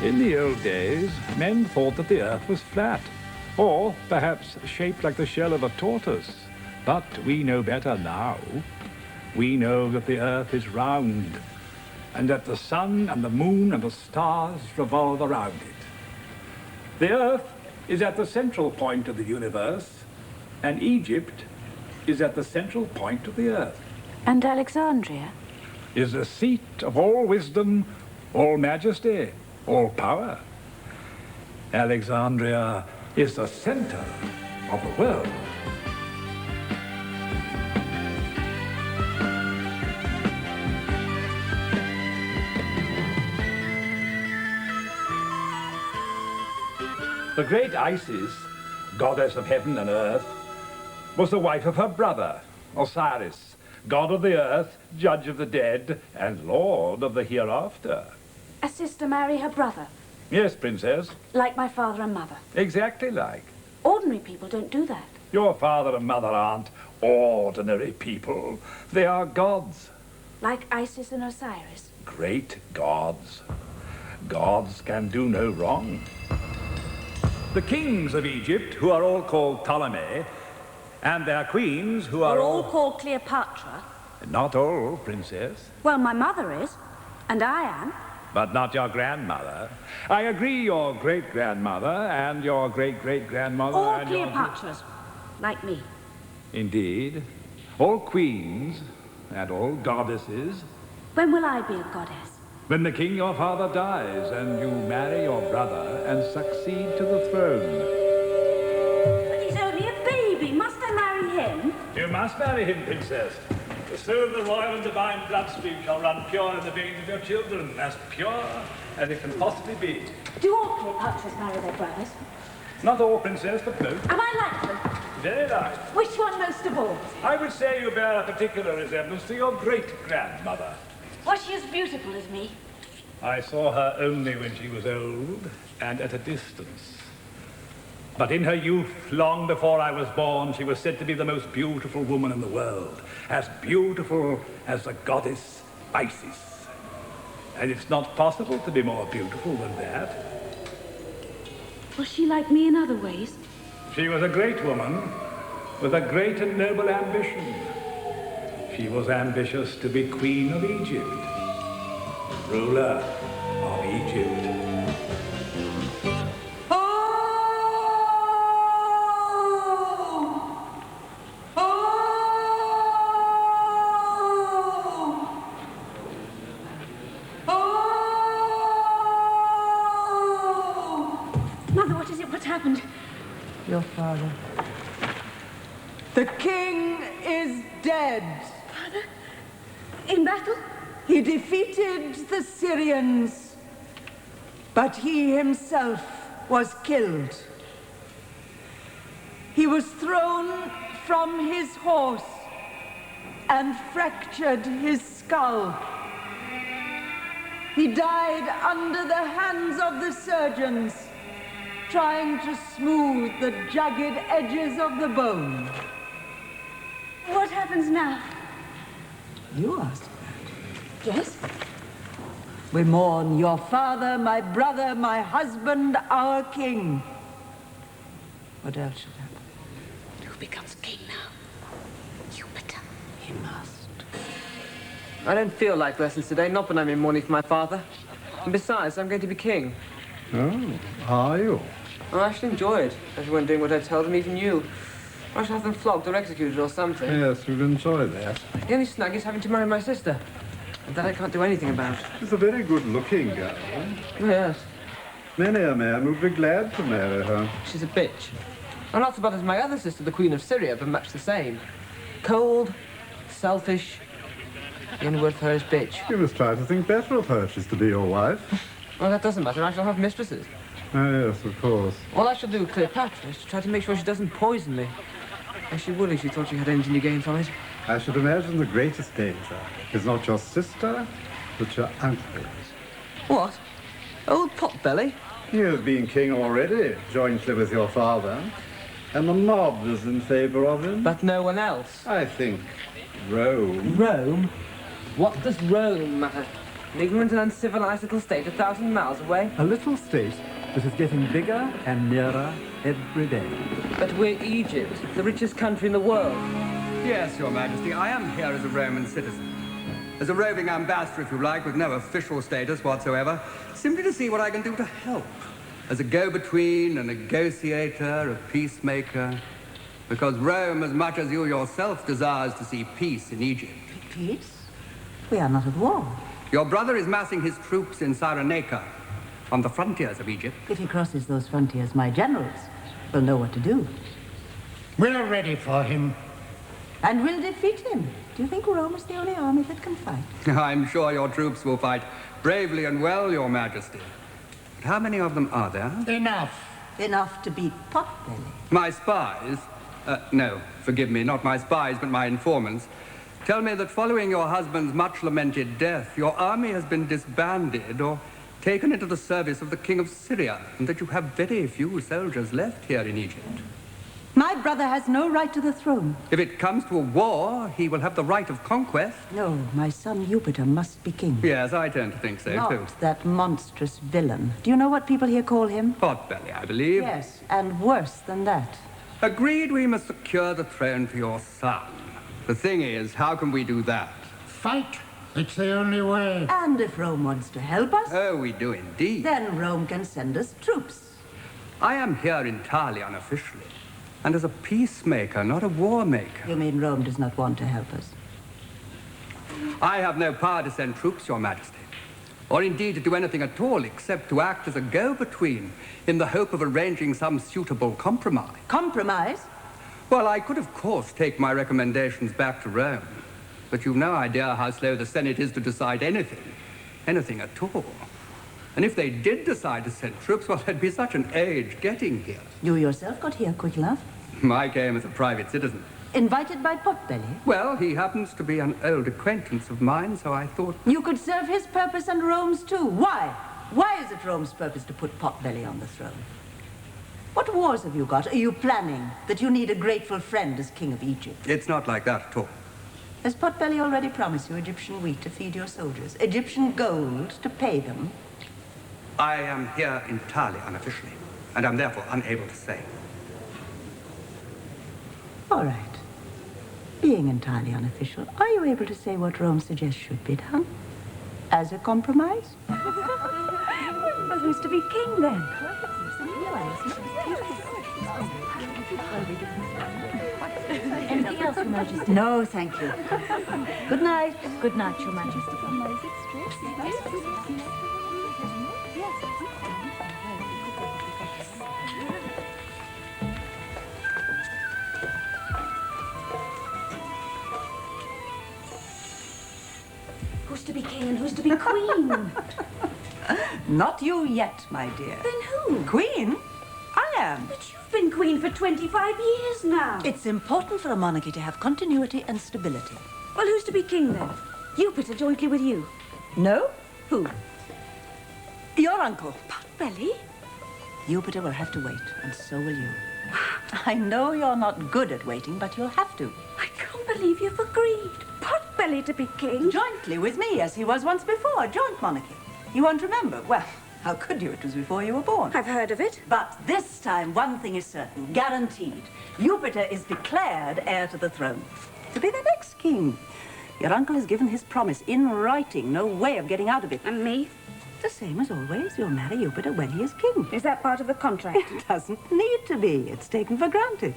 In the old days, men thought that the earth was flat, or perhaps shaped like the shell of a tortoise. But we know better now. We know that the earth is round, and that the sun and the moon and the stars revolve around it. The earth is at the central point of the universe, and Egypt is at the central point of the earth. And Alexandria? Is the seat of all wisdom, all majesty, all power. Alexandria is the center of the world. The great Isis, goddess of heaven and earth, was the wife of her brother, Osiris, god of the earth, judge of the dead, and lord of the hereafter. A sister marry her brother? Yes, princess. Like my father and mother? Exactly like. Ordinary people don't do that. Your father and mother aren't ordinary people. They are gods. Like Isis and Osiris? Great gods. Gods can do no wrong. The kings of Egypt, who are all called Ptolemy, and their queens, who are all called Cleopatra? Not all, princess. Well, my mother is, and I am. But not your grandmother. I agree, your great-grandmother and your great-great-grandmother All and Cleopatras, like me. Indeed. All queens and all goddesses. When will I be a goddess? When the king, your father, dies and you marry your brother and succeed to the throne. But he's only a baby. Must I marry him? You must marry him, princess. So the royal and divine bloodstream shall run pure in the veins of your children, as pure as it can possibly be. Do all Cleopatras marry their brothers? Not all, princess, but most. Am I like them? Very like. Which one most of all? I would say you bear a particular resemblance to your great-grandmother. Was she as beautiful as me? I saw her only when she was old and at a distance. But in her youth, long before I was born, she was said to be the most beautiful woman in the world. As beautiful as the goddess Isis. And it's not possible to be more beautiful than that. Was she like me in other ways? She was a great woman with a great and noble ambition. She was ambitious to be queen of Egypt, ruler of Egypt. Your father. The king is dead. Father? In battle? He defeated the Syrians, but he himself was killed. He was thrown from his horse and fractured his skull. He died under the hands of the surgeons, trying to smooth the jagged edges of the bone. What happens now? You asked that. Yes? We mourn your father, my brother, my husband, our king. What else should happen? Who becomes king now? Jupiter. He must. I don't feel like lessons today, not when I'm in mourning for my father. And besides, I'm going to be king. Oh, are you? I actually enjoy it. Everyone doing what I tell them, even you. I should have them flogged or executed or something. Yes, you'd enjoy that. The only snag is having to marry my sister. And that I can't do anything about. She's a very good-looking girl. Oh, yes. Many a man would be glad to marry her. She's a bitch. And not so bad as my other sister, the Queen of Syria, but much the same. Cold, selfish. The only word for her is bitch. You must try to think better of her if she's to be your wife. Well, that doesn't matter. I shall have mistresses. Oh, yes, of course. All I shall do with Cleopatra is to try to make sure she doesn't poison me. As she would if she thought she had anything to gain from it. I should imagine the greatest danger is not your sister, but your uncle. What? Old Potbelly? He has been king already, jointly with your father. And the mob is in favor of him. But no one else. I think Rome. Rome? What does Rome matter? An ignorant and uncivilized little state 1,000 miles away. A little state that is getting bigger and nearer every day. But we're Egypt, the richest country in the world. Yes, Your Majesty, I am here as a Roman citizen. As a roving ambassador, if you like, with no official status whatsoever, simply to see what I can do to help. As a go-between, a negotiator, a peacemaker. Because Rome, as much as you yourself, desires to see peace in Egypt. Peace? We are not at war. Your brother is massing his troops in Cyrenaica, on the frontiers of Egypt. If he crosses those frontiers, my generals will know what to do. We're ready for him. And we'll defeat him. Do you think Rome is the only army that can fight? I'm sure your troops will fight bravely and well, Your Majesty. But how many of them are there? Enough. Enough to beat Potbelly. My spies, no, forgive me, not my spies, but my informants, tell me that following your husband's much-lamented death, your army has been disbanded or taken into the service of the king of Syria, and that you have very few soldiers left here in Egypt. My brother has no right to the throne. If it comes to a war, he will have the right of conquest. No, my son Jupiter must be king. Yes, I tend to think so, too. Not that monstrous villain. Do you know what people here call him? Potbelly, I believe. Yes, and worse than that. Agreed, we must secure the throne for your son. The thing is, how can we do that? Fight. It's the only way. And if Rome wants to help us, Oh, we do indeed. then Rome can send us troops. I am here entirely unofficially, and as a peacemaker, not a war maker. You mean Rome does not want to help us? I have no power to send troops, Your Majesty, or indeed to do anything at all except to act as a go-between in the hope of arranging some suitable compromise. Compromise? Well, I could, of course, take my recommendations back to Rome, but you've no idea how slow the Senate is to decide anything at all. And if they did decide to send troops, well, there'd be such an age getting here. You yourself got here quick enough. I came as a private citizen. Invited by Potbelly. Well, he happens to be an old acquaintance of mine, so I thought... You could serve his purpose and Rome's too. Why? Why is it Rome's purpose to put Potbelly on the throne? What wars have you got? Are you planning that you need a grateful friend as king of Egypt? It's not like that at all. Has Potbelly already promised you Egyptian wheat to feed your soldiers? Egyptian gold to pay them? I am here entirely unofficially, and I'm therefore unable to say. All right. Being entirely unofficial, are you able to say what Rome suggests should be done? As a compromise? Well, who's to be king then? Anything else, Your Majesty? No, thank you. Good night. Good night, Your Majesty. Who's to be king and who's to be queen? Not you yet, my dear. Then who? Queen? I am. But you've been queen for 25 years now. It's important for a monarchy to have continuity and stability. Well, who's to be king then? Jupiter jointly with you. No? Who? Your uncle. Potbelly? Jupiter will have to wait, and so will you. I know you're not good at waiting, but you'll have to. I can't believe you've agreed. Potbelly to be king. Jointly with me, as he was once before. Joint monarchy. You won't remember? Well, how could you? It was before you were born. I've heard of it. But this time, one thing is certain, guaranteed. Jupiter is declared heir to the throne. To be the next king. Your uncle has given his promise in writing. No way of getting out of it. And me? The same as always. You'll marry Jupiter when he is king. Is that part of the contract? It doesn't need to be. It's taken for granted.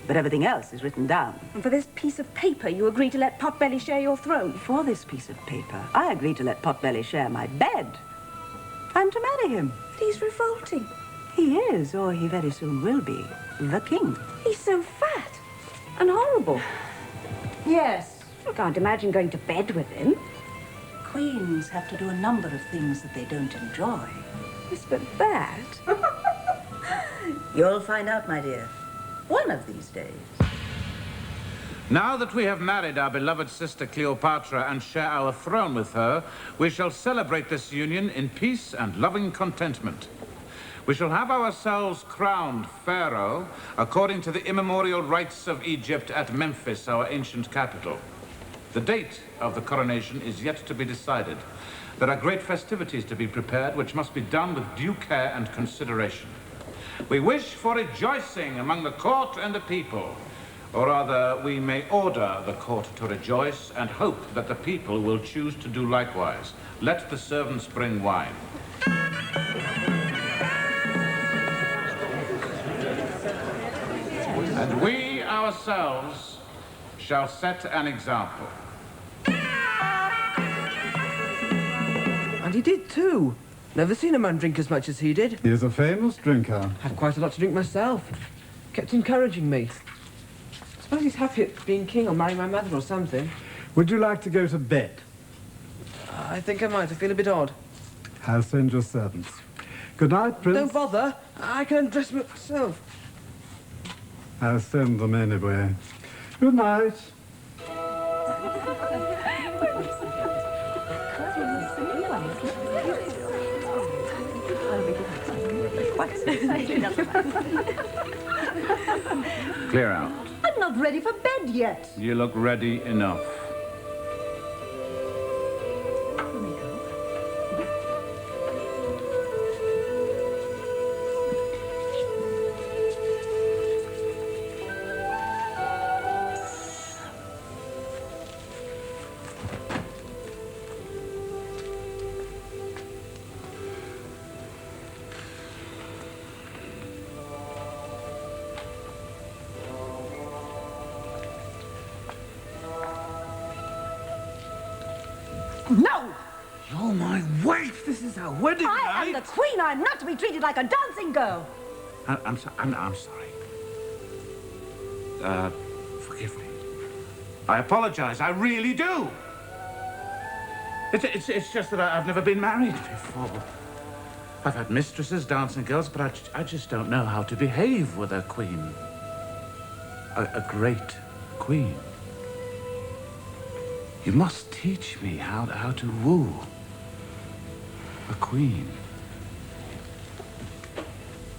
But everything else is written down. And for this piece of paper, you agree to let Potbelly share your throne? For this piece of paper, I agreed to let Potbelly share my bed. I'm to marry him. But he's revolting. He is, or he very soon will be, the king. He's so fat and horrible. Yes. I can't imagine going to bed with him. Queens have to do a number of things that they don't enjoy. Yes, but that... You'll find out, my dear. One of these days. Now that we have married our beloved sister Cleopatra and share our throne with her, we shall celebrate this union in peace and loving contentment. We shall have ourselves crowned pharaoh according to the immemorial rights of Egypt at Memphis, our ancient capital. The date of the coronation is yet to be decided. There are great festivities to be prepared, which must be done with due care and consideration. We wish for rejoicing among the court and the people, or rather, we may order the court to rejoice and hope that the people will choose to do likewise. Let the servants bring wine. And we ourselves shall set an example. And he did too. Never seen a man drink as much as he did. He is a famous drinker. Had quite a lot to drink myself. Kept encouraging me. I suppose he's happy at being king or marrying my mother or something. Would you like to go to bed? I think I might. I feel a bit odd. I'll send your servants. Good night, Prince. Don't bother. I can undress myself. I'll send them anyway. Good night. Clear out. I'm not ready for bed yet. You look ready enough. No! You're my wife. This is our wedding night. I am the queen. I'm not to be treated like a dancing girl. I'm sorry. Forgive me. I apologize. I really do. It's just that I've never been married before. I've had mistresses, dancing girls, but I just don't know how to behave with a queen. A great queen. You must teach me how to woo a queen.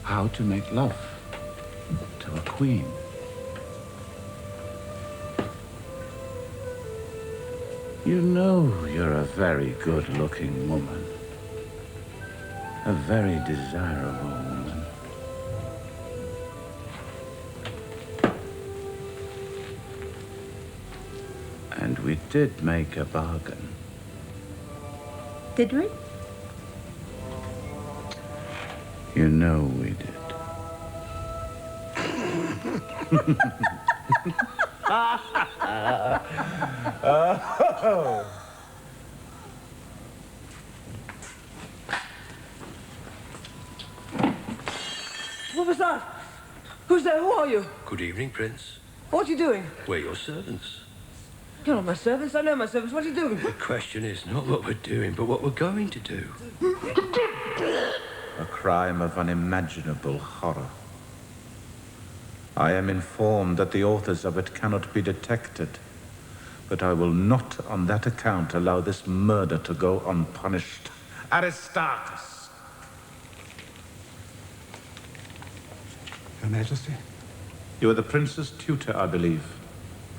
How to make love to a queen. You know you're a very good-looking woman. A very desirable woman. And we did make a bargain. Did we? You know we did. What was that? Who's there? Who are you? Good evening, Prince. What are you doing? We're your servants. You're not my servants. I know my servants. What are you doing? The question is not what we're doing, but what we're going to do. A crime of unimaginable horror. I am informed that the authors of it cannot be detected, but I will not on that account allow this murder to go unpunished. Aristarchus! Your Majesty? You are the prince's tutor, I believe.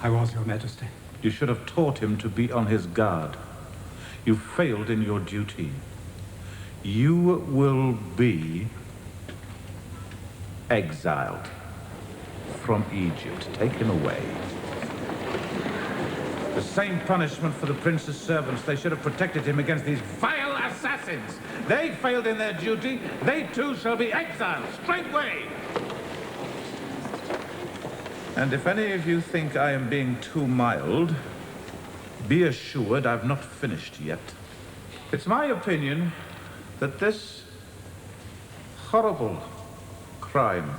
I was, Your Majesty. You should have taught him to be on his guard. You failed in your duty. You will be exiled from Egypt, taken away. The same punishment for the prince's servants. They should have protected him against these vile assassins. They failed in their duty. They too shall be exiled straightway. And if any of you think I am being too mild, be assured I've not finished yet. It's my opinion that this horrible crime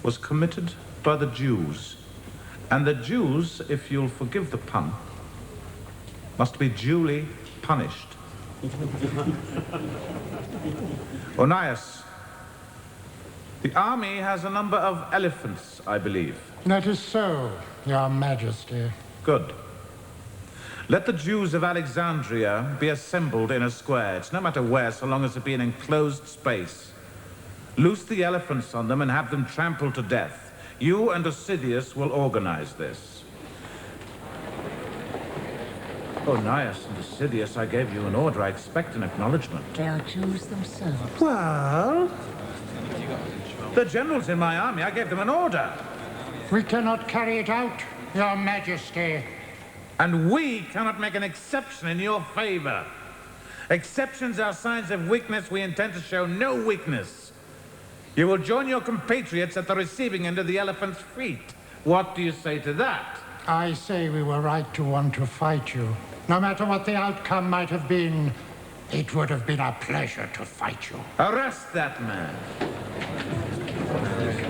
was committed by the Jews. And the Jews, if you'll forgive the pun, must be duly punished. Onias, the army has a number of elephants, I believe. That is so, Your Majesty. Good. Let the Jews of Alexandria be assembled in a square. It's no matter where, so long as it be an enclosed space. Loose the elephants on them and have them trampled to death. You and Asidius will organize this. Onias and Sidious, I gave you an order. I expect an acknowledgement. They are Jews themselves. Well, the generals in my army, I gave them an order. We cannot carry it out, Your Majesty. And we cannot make an exception in your favor. Exceptions are signs of weakness. We intend to show no weakness. You will join your compatriots at the receiving end of the elephant's feet. What do you say to that? I say we were right to want to fight you. No matter what the outcome might have been, it would have been a pleasure to fight you. Arrest that man.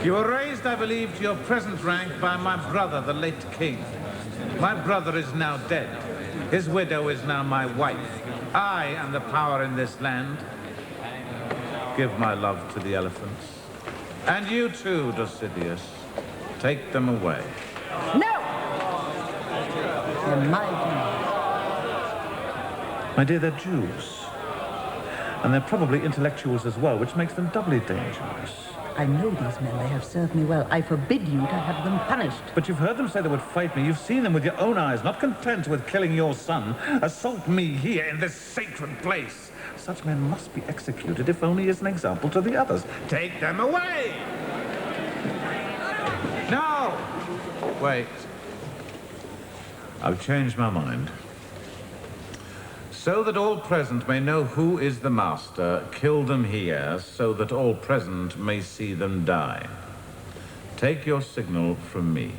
You were raised, I believe, to your present rank by my brother, the late king. My brother is now dead. His widow is now my wife. I am the power in this land. Give my love to the elephants. And you too, Dosidious. Take them away. No! They're my My dear, they're Jews. And they're probably intellectuals as well, which makes them doubly dangerous. I know these men. They have served me well. I forbid you to have them punished. But you've heard them say they would fight me. You've seen them with your own eyes. Not content with killing your son, assault me here in this sacred place. Such men must be executed, if only as an example to the others. Take them away! No! Wait. I've changed my mind. So that all present may know who is the master, kill them here, so that all present may see them die. Take your signal from me.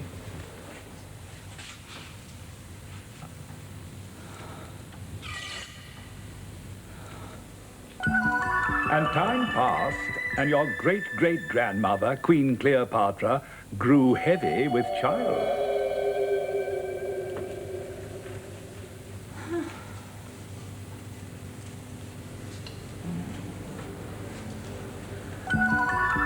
And time passed, and your great-great-grandmother, Queen Cleopatra, grew heavy with child.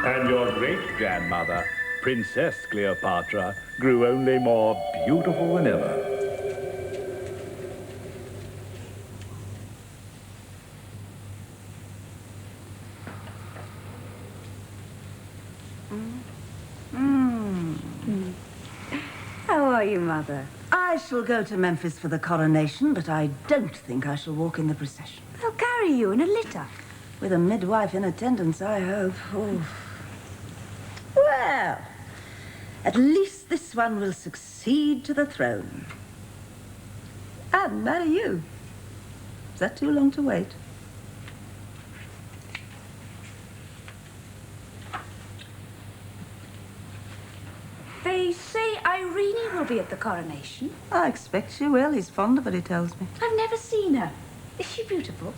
And your great-grandmother, Princess Cleopatra, grew only more beautiful than ever. How are you, Mother? I shall go to Memphis for the coronation, but I don't think I shall walk in the procession. They'll carry you in a litter. With a midwife in attendance, I hope. Oh. Well, at least this one will succeed to the throne. And marry you. Is that too long to wait? They say Irene will be at the coronation. I expect she will. He's fond of her, he tells me. I've never seen her. Is she beautiful?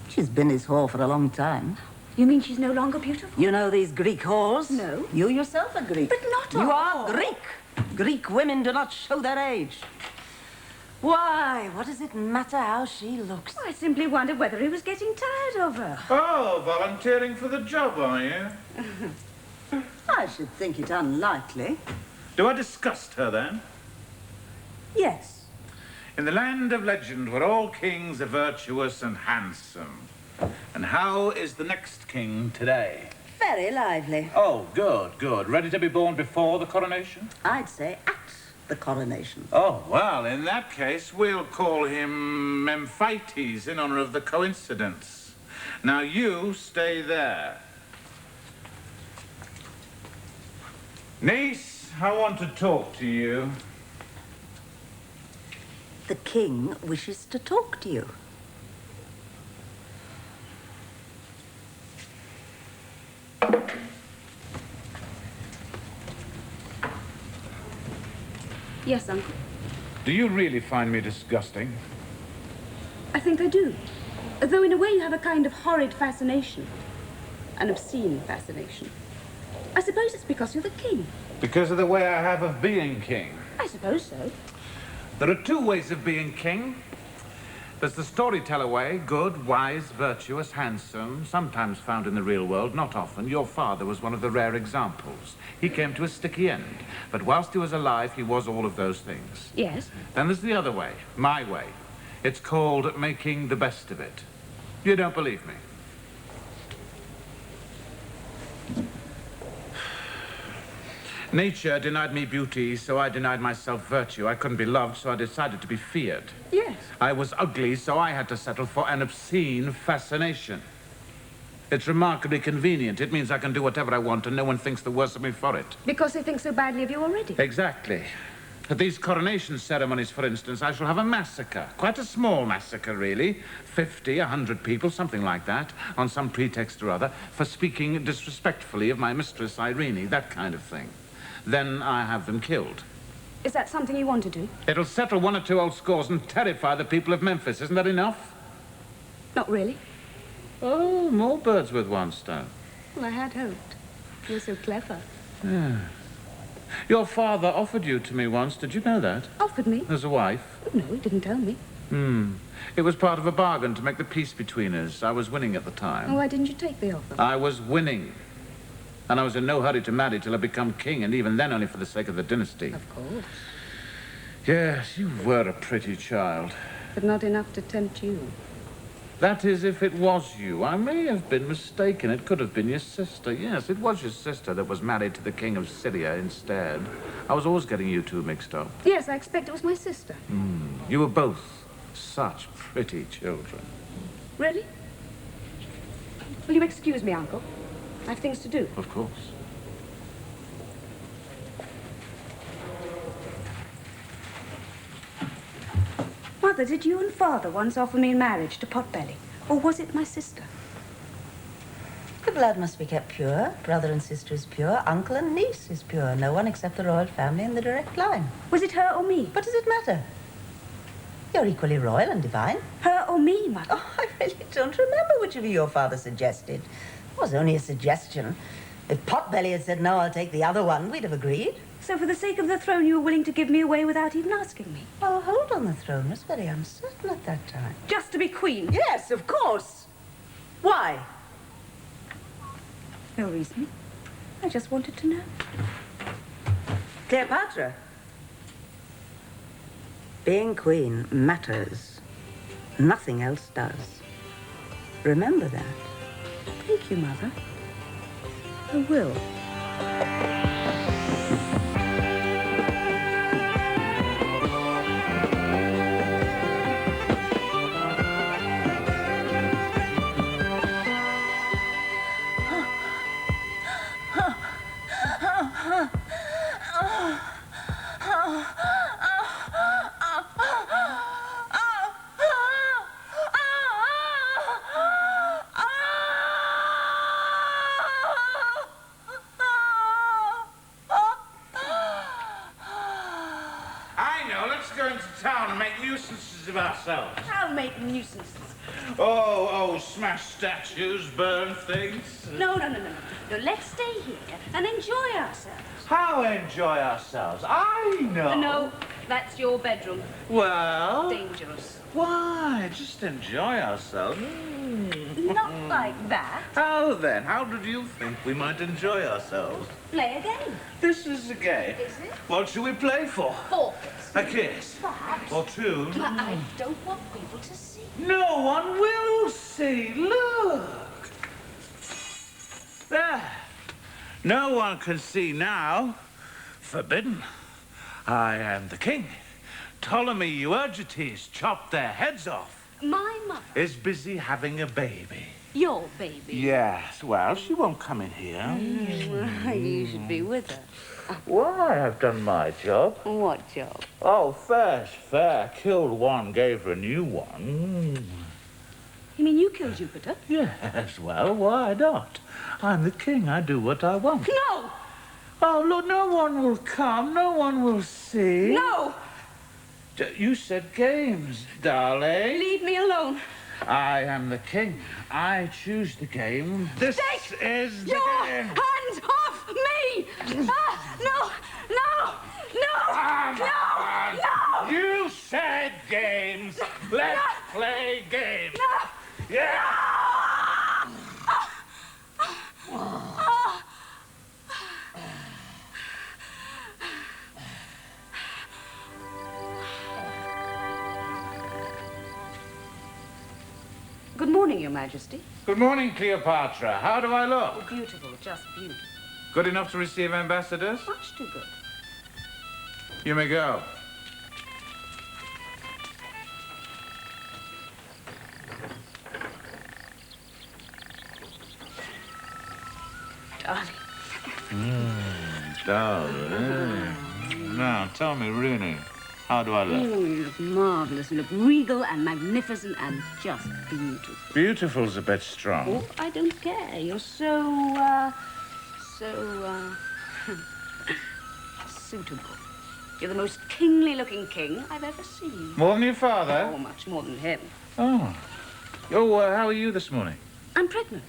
She's been his whore for a long time. You mean she's no longer beautiful? You know these Greek whores? No. You yourself are Greek. But not all. You are Greek. Greek women do not show their age. Why? What does it matter how she looks? I simply wondered whether he was getting tired of her. Oh, volunteering for the job, are you? I should think it unlikely. Do I disgust her, then? Yes. In the land of legend, where all kings are virtuous and handsome. And how is the next king today? Very lively. Oh, good, good. Ready to be born before the coronation? I'd say at the coronation. Oh, well, in that case, we'll call him Memphites in honor of the coincidence. Now, you stay there. Niece, I want to talk to you. The king wishes to talk to you. Yes, Uncle. Do you really find me disgusting? I think I do. Though in a way you have a kind of horrid fascination. An obscene fascination. I suppose it's because you're the king. Because of the way I have of being king. I suppose so. There are two ways of being king. There's the storyteller way, good, wise, virtuous, handsome, sometimes found in the real world, not often. Your father was one of the rare examples. He came to a sticky end, but whilst he was alive, he was all of those things. Yes. Then there's the other way, my way. It's called making the best of it. You don't believe me? Nature denied me beauty, so I denied myself virtue. I couldn't be loved, so I decided to be feared. Yes. I was ugly, so I had to settle for an obscene fascination. It's remarkably convenient. It means I can do whatever I want, and no one thinks the worse of me for it. Because they think so badly of you already. Exactly. At these coronation ceremonies, for instance, I shall have a massacre. Quite a small massacre, really. 50, 100 people, something like that, on some pretext or other, for speaking disrespectfully of my mistress, Irene, that kind of thing. Then I have them killed. Is that something you want to do? It'll settle one or two old scores and terrify the people of Memphis. Isn't that enough? Not really. Oh, more birds with one stone. Well, I had hoped. You're so clever. Yeah. Your father offered you to me once. Did you know that? Offered me? As a wife? No, he didn't tell me. It was part of a bargain to make the peace between us. I was winning at the time. Oh, why didn't you take the offer? I was winning. And I was in no hurry to marry till I become king, and even then only for the sake of the dynasty. Of course. Yes, you were a pretty child. But not enough to tempt you. That is, if it was you. I may have been mistaken. It could have been your sister. Yes, it was your sister that was married to the king of Syria instead. I was always getting you two mixed up. Yes, I expect it was my sister. You were both such pretty children. Really? Will you excuse me, Uncle? I have things to do. Of course. Mother, did you and Father once offer me in marriage to Potbelly? Or was it my sister? The blood must be kept pure. Brother and sister is pure. Uncle and niece is pure. No one except the royal family in the direct line. Was it her or me? What does it matter? You're equally royal and divine. Her or me, Mother? Oh, I really don't remember which of you your father suggested. It was only a suggestion. If Potbelly had said, no, I'll take the other one, we'd have agreed. So for the sake of the throne, you were willing to give me away without even asking me? Our hold on the throne was very uncertain at that time. Just to be queen? Yes, of course. Why? No reason. I just wanted to know. Cleopatra. Being queen matters. Nothing else does. Remember that. Thank you, Mother. I will. Of ourselves. I'll make nuisances. Oh, smash statues, burn things. No. Let's stay here and enjoy ourselves. How enjoy ourselves? I know. No, that's your bedroom. Well... Dangerous. Why? Just enjoy ourselves. Not like that. How then? How did you think we might enjoy ourselves? Play a game. This is a game. Is it? What should we play for? Forfeits. A kiss. Perhaps. Or two. But I don't want people to see. No one will see. Look. There. No one can see now. Forbidden. I am the king. Ptolemy Euergetes chopped their heads off. My mother is busy having a baby. Your baby? Yes. Well, she won't come in here. You should be with her. Why? I've done my job. What job? Oh, fair's fair. Killed one, gave her a new one. You mean you killed Jupiter? Yes, well, why not? I'm the king. I do what I want. No! Oh, look, no one will come. No one will see. No! You said games, darling. Leave me alone. I am the king. I choose the game. This is the your game. Hands off me! No! You said games. Let's play games. No! Yeah. Good morning, Your Majesty. Good morning, Cleopatra. How do I look? Beautiful, just beautiful. Good enough to receive ambassadors? Much too good. You may go. Darling. Darling. Now, tell me, really, how do I look? Oh, you look marvellous. You look regal and magnificent and just beautiful. Beautiful's a bit strong. Oh, I don't care. You're so suitable. You're the most kingly-looking king I've ever seen. More than your father? Oh, much more than him. Oh. Oh, how are you this morning? I'm pregnant.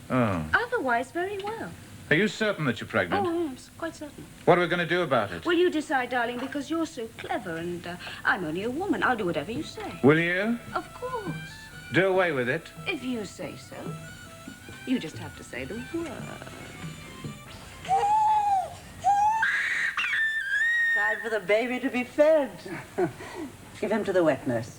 Oh. Otherwise, very well. Are you certain that you're pregnant? Oh, I'm quite certain. What are we going to do about it? Well, you decide, darling, because you're so clever and I'm only a woman. I'll do whatever you say. Will you? Of course. Do away with it? If you say so. You just have to say the word. Time for the baby to be fed. Give him to the wet nurse.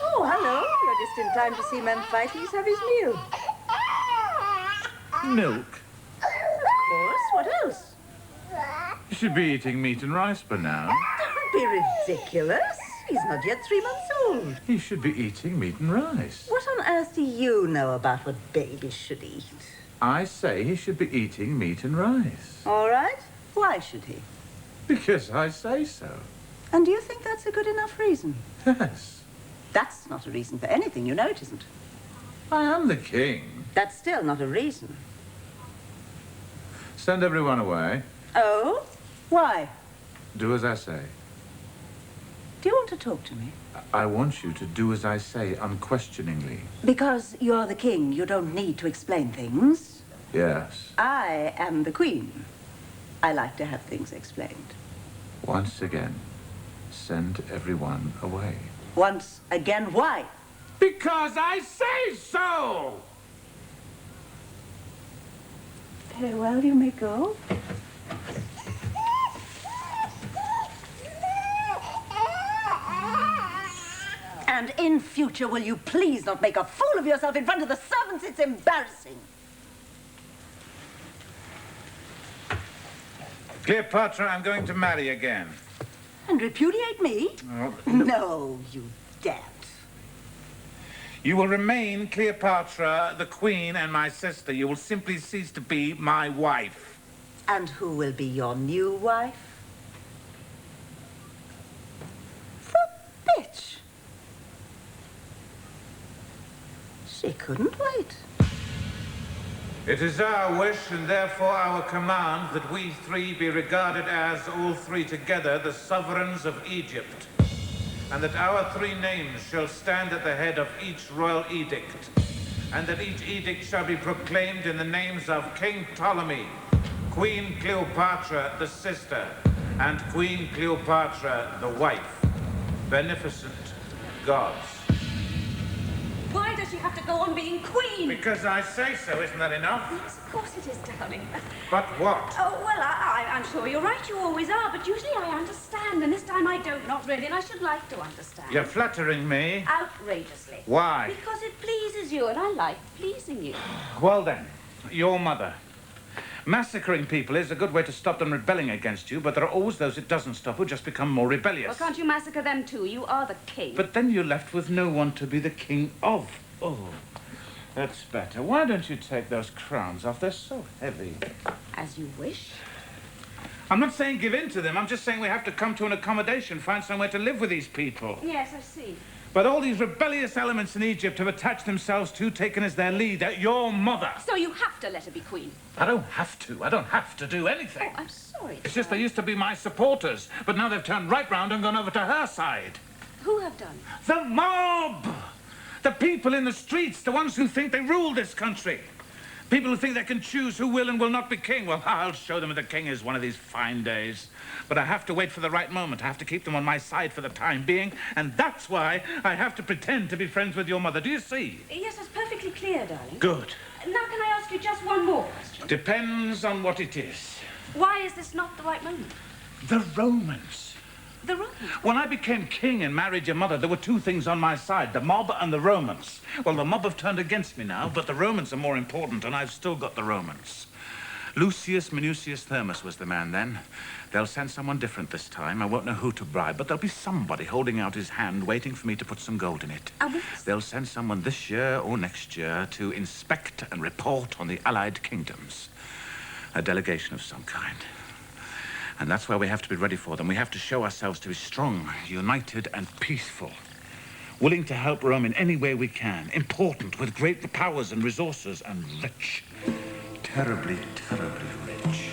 Oh, hello. You're just in time to see Memphites have his meal. Milk? Of course. What else? You should be eating meat and rice by now. Don't be ridiculous. He's not yet 3 months old. He should be eating meat and rice. What on earth do you know about what babies should eat? I say he should be eating meat and rice. All right. Why should he? Because I say so. And do you think that's a good enough reason? Yes. That's not a reason for anything. You know it isn't. I am the king. That's still not a reason. Send everyone away. Oh? Why? Do as I say. Do you want to talk to me? I want you to do as I say unquestioningly. Because you're the king, you don't need to explain things. Yes. I am the queen. I like to have things explained. Once again, send everyone away. Once again, why? Because I say so! Very well, you may go. And in future, will you please not make a fool of yourself in front of the servants? It's embarrassing. Cleopatra, I'm going to marry again. And repudiate me? Oh, No, you daren't. You will remain Cleopatra, the queen, and my sister. You will simply cease to be my wife. And who will be your new wife? The bitch. She couldn't wait. It is our wish and therefore our command that we three be regarded as, all three together, the sovereigns of Egypt, and that our three names shall stand at the head of each royal edict, and that each edict shall be proclaimed in the names of King Ptolemy, Queen Cleopatra, the sister, and Queen Cleopatra, the wife. Beneficent gods. Why does she have to go on being queen? Because I say so, isn't that enough? Yes, of course it is, darling. But what? Oh, well, I'm sure you're right. You always are. But usually I understand. And this time I don't. Not really. And I should like to understand. You're flattering me. Outrageously. Why? Because it pleases you. And I like pleasing you. Well then, your mother. Massacring people is a good way to stop them rebelling against you, but there are always those it doesn't stop who just become more rebellious. Well, can't you massacre them too? You are the king. But then you're left with no one to be the king of. Oh, that's better. Why don't you take those crowns off? They're so heavy. As you wish. I'm not saying give in to them. I'm just saying we have to come to an accommodation, find somewhere to live with these people. Yes, I see. But all these rebellious elements in Egypt have attached themselves to, taken as their leader, your mother. So you have to let her be queen. I don't have to. I don't have to do anything. Oh, I'm sorry. It's just they used to be my supporters, but now they've turned right round and gone over to her side. Who have done? The mob! The people in the streets, the ones who think they rule this country. People who think they can choose who will and will not be king. Well, I'll show them who the king is one of these fine days. But I have to wait for the right moment. I have to keep them on my side for the time being, and that's why I have to pretend to be friends with your mother. Do you see? Yes, that's perfectly clear, darling. Good. Now, can I ask you just one more question? Depends on what it is. Why is this not the right moment? The Romans. The Romans? When I became king and married your mother, there were two things on my side, the mob and the Romans. Well, the mob have turned against me now, but the Romans are more important, and I've still got the Romans. Lucius Minucius Thermus was the man then. They'll send someone different this time. I won't know who to bribe, but there'll be somebody holding out his hand, waiting for me to put some gold in it. They'll send someone this year or next year to inspect and report on the Allied kingdoms. A delegation of some kind. And that's where we have to be ready for them. We have to show ourselves to be strong, united, and peaceful. Willing to help Rome in any way we can. Important, with great powers and resources, and rich. Terribly, terribly rich.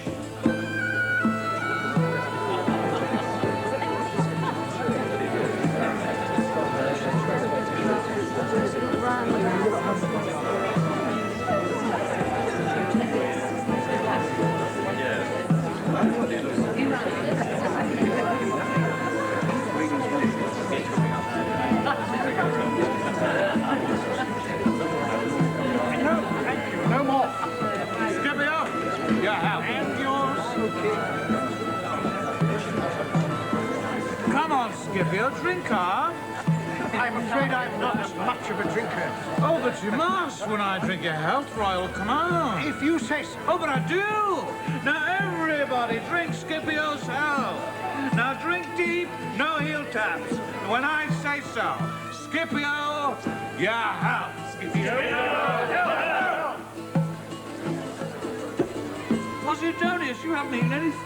Scipio, drinker? I'm afraid I'm not much of a drinker. Oh, but you must when I drink your health, royal command. If you say so. Oh, but I do. Now, everybody drink Scipio's health. Now, drink deep, no heel taps. When I say so, Scipio, your health. Scipio, Posidonius, you haven't eaten anything.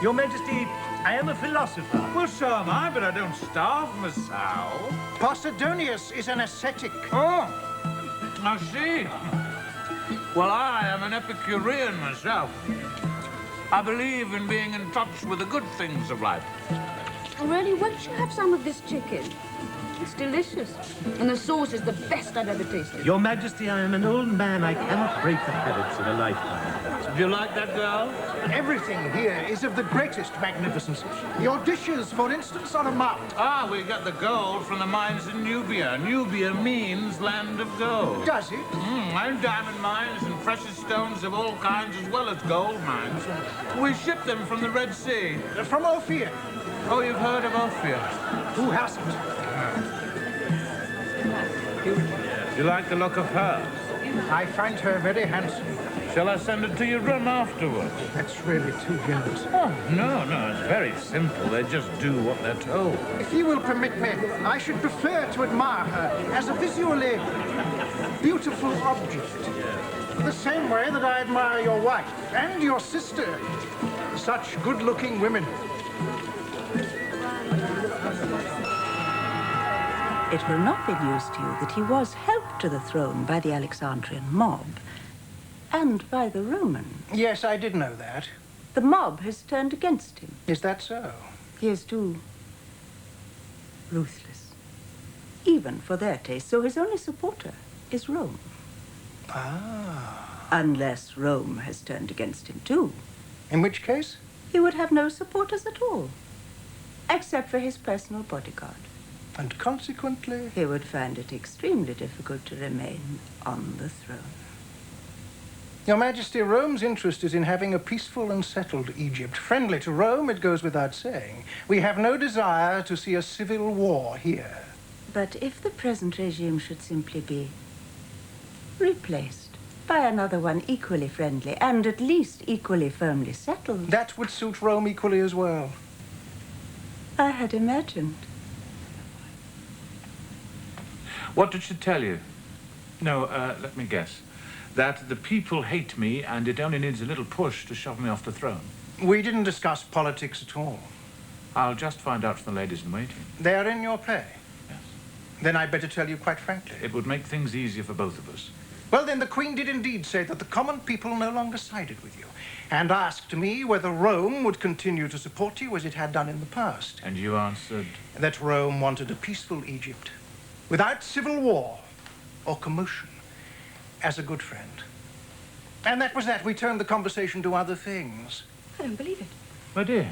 Your Majesty, I am a philosopher. Well, so am I, but I don't starve myself. Posidonius is an ascetic. Oh, I see. Well, I am an Epicurean myself. I believe in being in touch with the good things of life. Really, won't you have some of this chicken? It's delicious. And the sauce is the best I've ever tasted. Your Majesty, I am an old man. I cannot break the habits of a lifetime. Do you like that girl? Everything here is of the greatest magnificence. Your dishes, for instance, are a mark. Ah, we got the gold from the mines in Nubia. Nubia means land of gold. Does it? And diamond mines and precious stones of all kinds, as well as gold mines. We ship them from the Red Sea. From Ophir. Oh, you've heard of Ophir? Who hasn't? You like the look of her? I find her very handsome. Shall I send it to your room afterwards? That's really too generous. Oh, no, it's very simple. They just do what they're told. If you will permit me, I should prefer to admire her as a visually beautiful object. The same way that I admire your wife and your sister. Such good-looking women. It will not be news to you that he was helped to the throne by the Alexandrian mob and by the Romans. Yes, I did know that. The mob has turned against him. Is that so? He is too ruthless, even for their taste. So his only supporter is Rome. Ah. Unless Rome has turned against him too. In which case? He would have no supporters at all, except for his personal bodyguard. And consequently? He would find it extremely difficult to remain on the throne. Your Majesty, Rome's interest is in having a peaceful and settled Egypt. Friendly to Rome, it goes without saying. We have no desire to see a civil war here. But if the present regime should simply be replaced by another one equally friendly and at least equally firmly settled... That would suit Rome equally as well. I had imagined. What did she tell you? No, let me guess. That the people hate me and it only needs a little push to shove me off the throne. We didn't discuss politics at all. I'll just find out from the ladies in waiting. They are in your pay? Yes. Then I'd better tell you quite frankly. It would make things easier for both of us. Well, then the Queen did indeed say that the common people no longer sided with you and asked me whether Rome would continue to support you as it had done in the past. And you answered? That Rome wanted a peaceful Egypt, without civil war or commotion, as a good friend. And that was that. We turned the conversation to other things. I don't believe it. My dear.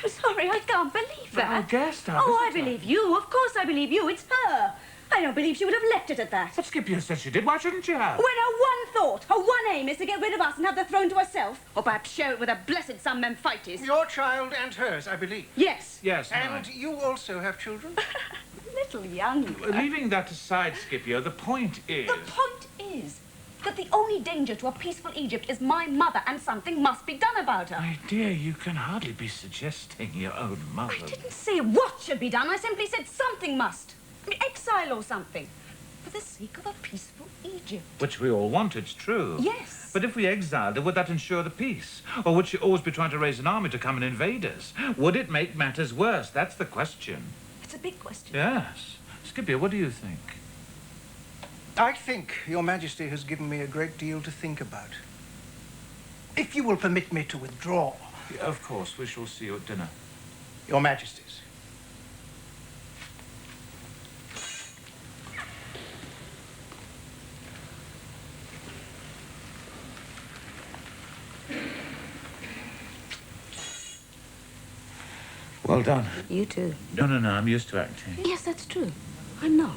I'm sorry, I can't believe that. I guessed. Oh, I believe you. Of course I believe you. It's her. I don't believe she would have left it at that. But Scipio said she did. Why shouldn't she have? When her one thought, her one aim is to get rid of us and have the throne to herself. Or perhaps share it with her blessed son Memphites. Your child and hers, I believe. Yes. Yes, And mine. you also have children? Little young. Leaving that aside, Scipio, the point is... The point is that the only danger to a peaceful Egypt is my mother, and something must be done about her. My dear, you can hardly be suggesting your own mother. I didn't say what should be done. I simply said something must. I mean, exile or something. For the sake of a peaceful Egypt. Which we all want, it's true. Yes. But if we exiled her, would that ensure the peace? Or would she always be trying to raise an army to come and invade us? Would it make matters worse? That's the question. It's a big question. Yes. Scipio, what do you think? I think Your Majesty has given me a great deal to think about. If you will permit me to withdraw. Of course, we shall see you at dinner. Your Majesties. Well done. You too. No, I'm used to acting. Yes, that's true. I'm not.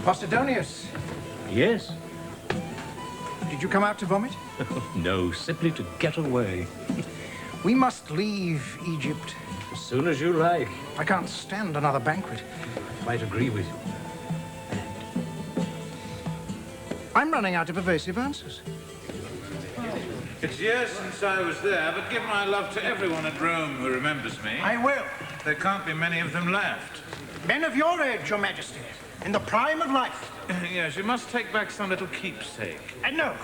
Posidonius, Yes? did you come out to vomit? No, simply to get away. We must leave Egypt. As soon as you like. I can't stand another banquet. Quite agree with you. I'm running out of evasive answers. It's years since I was there, but give my love to everyone at Rome who remembers me. I will. There can't be many of them left. Men of your age, Your Majesty, in the prime of life. Yes, you must take back some little keepsake. No.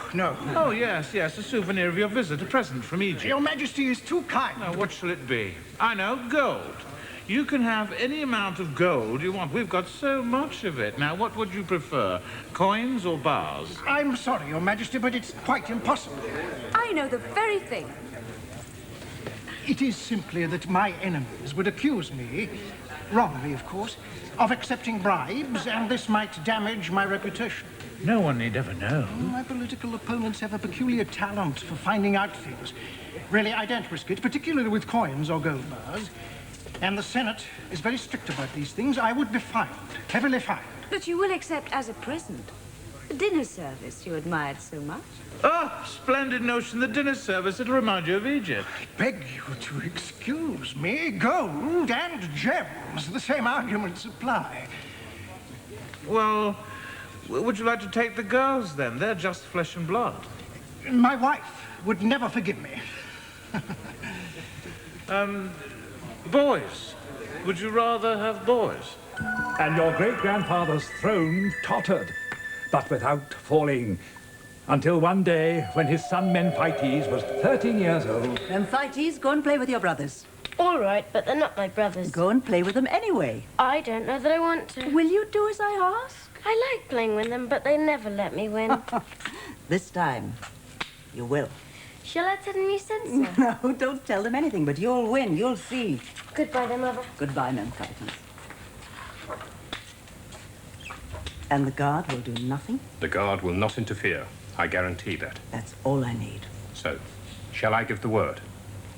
Oh, yes, a souvenir of your visit, a present from Egypt. Your Majesty is too kind. Now, what shall it be? I know, gold. You can have any amount of gold you want. We've got so much of it. Now, what would you prefer, coins or bars? I'm sorry, Your Majesty, but it's quite impossible. I know the very thing. It is simply that my enemies would accuse me, wrongly, of course, of accepting bribes, and this might damage my reputation. No one need ever know. My political opponents have a peculiar talent for finding out things. Really, I don't risk it, particularly with coins or gold bars. And the Senate is very strict about these things. I would be fined, heavily fined. But you will accept as a present the dinner service you admired so much. Oh, splendid notion, the dinner service. It'll remind you of Egypt. I beg you to excuse me. Gold and gems, the same arguments apply. Well, would you like to take the girls, then? They're just flesh and blood. My wife would never forgive me. Boys. Would you rather have boys? And your great-grandfather's throne tottered, but without falling, until one day when his son Memphites was 13 years old. Memphites, go and play with your brothers. All right, but they're not my brothers. Go and play with them anyway. I don't know that I want to. Will you do as I ask? I like playing with them, but they never let me win. This time, you will. Shall I tell them you said so? No, don't tell them anything, but you'll win. You'll see. Goodbye, then, Mother. Goodbye, Memphites. And the guard will do nothing? The guard will not interfere. I guarantee that. That's all I need. So, shall I give the word?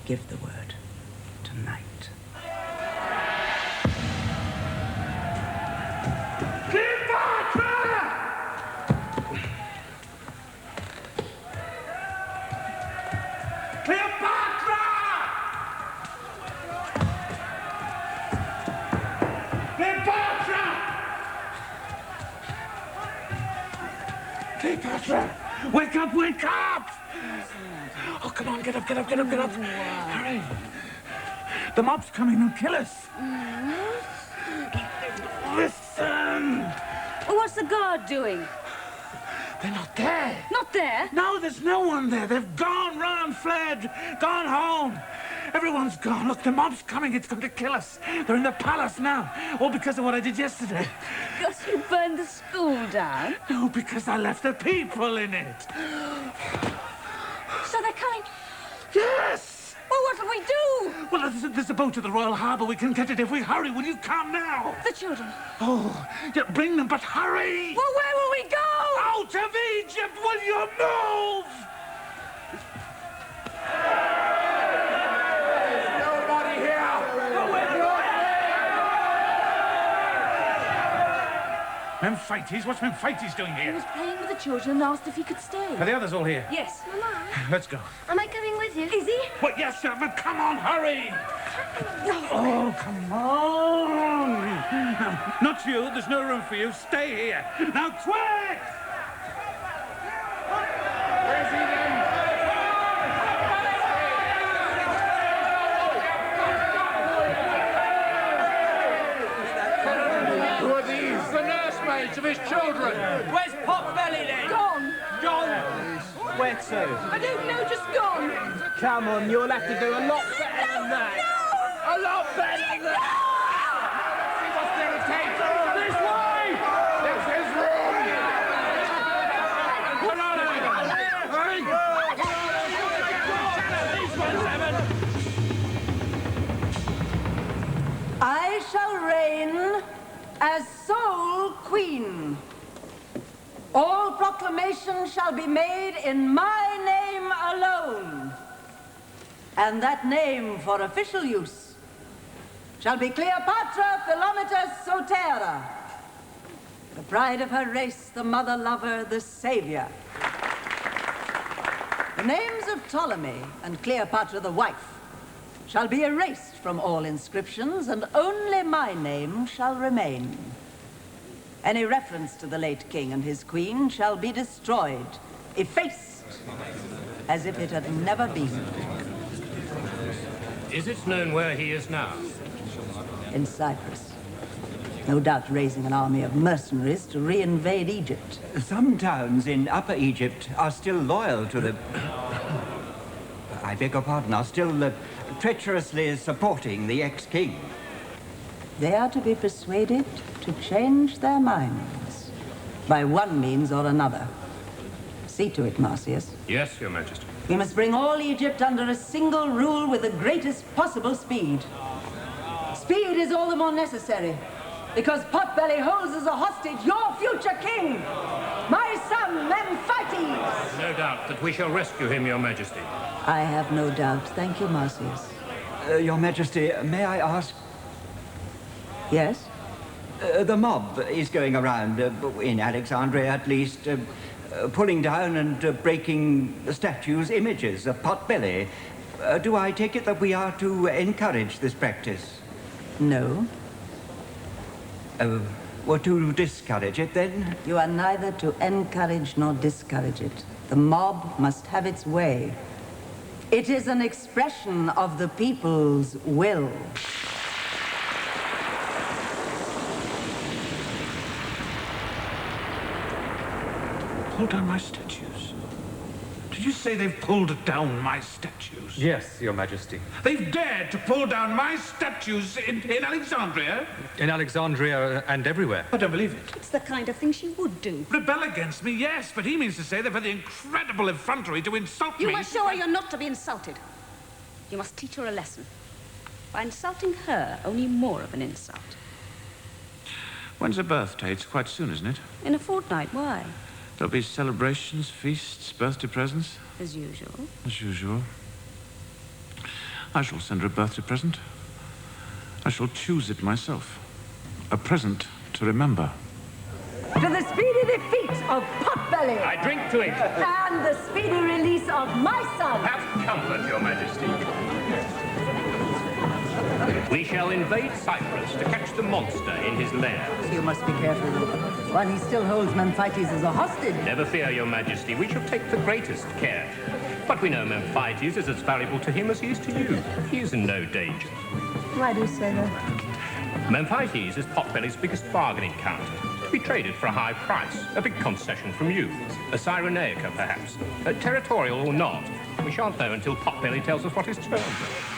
Give the word. Tonight. Cleopatra! Cleopatra! Wake up, wake up! Oh, come on, get up, get up, get up, get up. Hurry. The mob's coming, they'll kill us. Listen! Well, what's the guard doing? They're not there. Not there? No, there's no one there. They've gone, run, fled, gone home. Everyone's gone. Look, the mob's coming. It's going to kill us. They're in the palace now. All because of what I did yesterday. Because you burned the school down? No, because I left the people in it. So they're coming? Yes! Well, what'll we do? Well, there's a boat at the Royal Harbour. We can get it if we hurry. Will you come now? The children? Oh, yeah, bring them, but hurry! Well, where will we go? Out of Egypt! Will you move? Nobody here! Memphites? What's Memphites doing He here? was playing with the children and asked if he could stay. Are the others all here? Yes. Mama, Let's go. am I coming with you? Is he? Well, yes, sir, but come on, hurry! Oh, come on! No, not you. There's no room for you. Stay here. Now, quick! Where's he then? Who are these? The nursemaids of his children. Where's Potbelly then? Gone. Gone. Where to? I don't know, just gone. Come on, you'll have to do a lot better than that. A lot better than that. See what's there to take. This way! This is room! Put on it! Hurry! These ones haven't. I shall reign as sole queen. All proclamations shall be made in my name alone. And that name for official use shall be Cleopatra Sotera, the pride of her race, the mother lover, the savior. The names of Ptolemy and Cleopatra the wife shall be erased from all inscriptions, and only my name shall remain. Any reference to the late king and his queen shall be destroyed, effaced, as if it had never been. Is it known where he is now? In Cyprus. No doubt raising an army of mercenaries to reinvade Egypt. Some towns in Upper Egypt are still loyal to the... I beg your pardon, are still treacherously supporting the ex-king. They are to be persuaded to change their minds by one means or another. See to it, Marcius. Yes, Your Majesty. We must bring all Egypt under a single rule with the greatest possible speed. Speed is all the more necessary because Potbelly holds as a hostage your future king, my son, Memphites. No doubt that we shall rescue him, Your Majesty. I have no doubt. Thank you, Marcius. Your Majesty, may I ask... Yes? The mob is going around, in Alexandria at least, pulling down and breaking statues' images of Potbelly. Do I take it that we are to encourage this practice? No. Or to discourage it, then? You are neither to encourage nor discourage it. The mob must have its way. It is an expression of the people's will. Pull down my statues. Did you say they've pulled down my statues? Yes, Your Majesty. They've dared to pull down my statues in Alexandria? In Alexandria and everywhere. I don't believe it. It's the kind of thing she would do. Rebel against me, yes, but he means to say they've had the incredible effrontery to insult me. You must show her you're not to be insulted. You must teach her a lesson. By insulting her, only more of an insult. When's her birthday? It's quite soon, isn't it? In a fortnight, why? There'll be celebrations, feasts, birthday presents. As usual. As usual. I shall send her a birthday present. I shall choose it myself. A present to remember. To the speedy defeat of Potbelly! I drink to it. And the speedy release of my son! Have comfort, Your Majesty. We shall invade Cyprus to catch the monster in his lair. You must be careful, while he still holds Memphites as a hostage. Never fear, your majesty. We shall take the greatest care. But we know Memphites is as valuable to him as he is to you. He is in no danger. Why do you say that? Memphites is Potbelly's biggest bargaining counter. To be traded for a high price. A big concession from you. A Cyrenaica, perhaps. Territorial or not. We shan't know until Potbelly tells us what his terms are.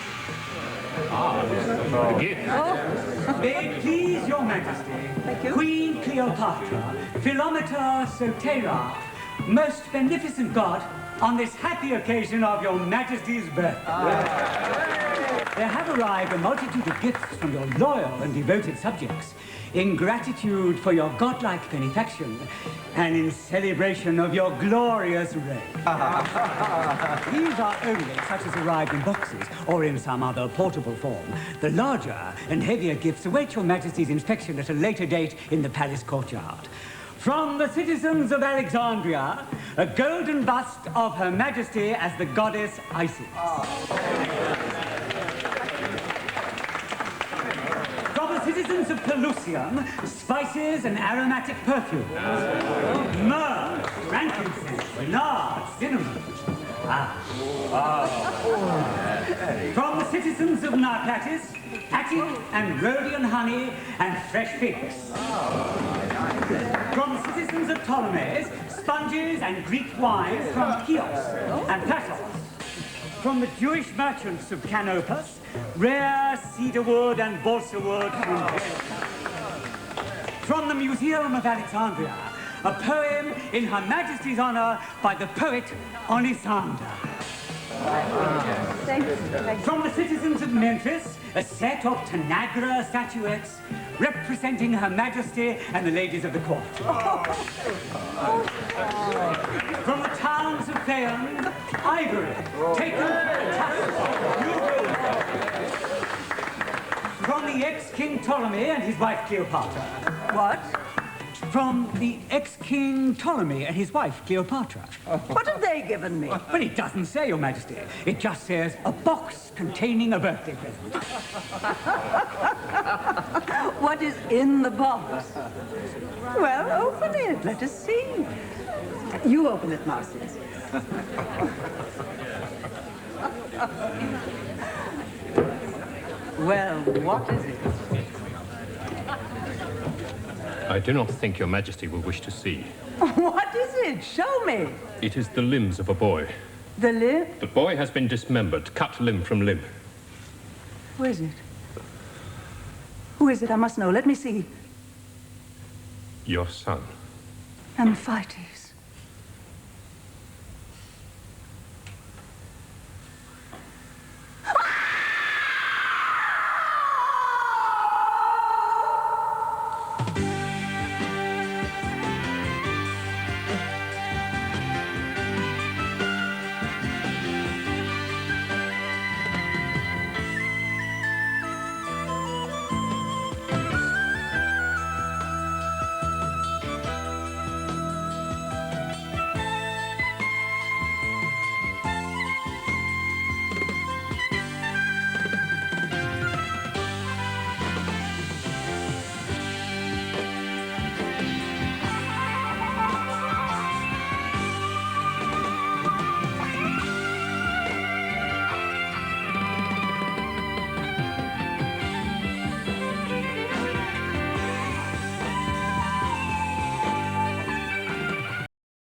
May it please your majesty, Queen Cleopatra, Philometer Sotera, most beneficent god, on this happy occasion of your majesty's birth. There have arrived a multitude of gifts from your loyal and devoted subjects, in gratitude for your godlike benefaction, and in celebration of your glorious reign. These are only such as arrived in boxes, or in some other portable form. The larger and heavier gifts await your majesty's inspection at a later date in the palace courtyard. From the citizens of Alexandria, a golden bust of Her Majesty as the goddess Isis. From the citizens of Pelusium, spices and aromatic perfumes. Myrrh, frankincense, nard, cinnamon. From the citizens of Narplatis, Attic and Rhodian honey and fresh figs. From the citizens of Ptolemais, sponges and Greek wines from Chios and Platos. From the Jewish merchants of Canopus, rare cedar wood and balsa wood from Jericho. From the Museum of Alexandria, a poem in Her Majesty's honor by the poet Onisander. From the citizens of Memphis, a set of Tanagra statuettes representing Her Majesty and the ladies of the court. From the towns of Phaon, ivory, taken from From the ex-King Ptolemy and his wife Cleopatra. What? From the ex-King Ptolemy and his wife Cleopatra. What have they given me? But it doesn't say, Your Majesty. It just says a box containing a birthday present. What is in the box? Well, open it. Let us see. You open it, Marcius. Well, what is it? I do not think your majesty will wish to see. What is it? Show me. It is the limbs of a boy. The limb? The boy has been dismembered, cut limb from limb. Who is it? Who is it? I must know. Let me see. Your son. Memphites.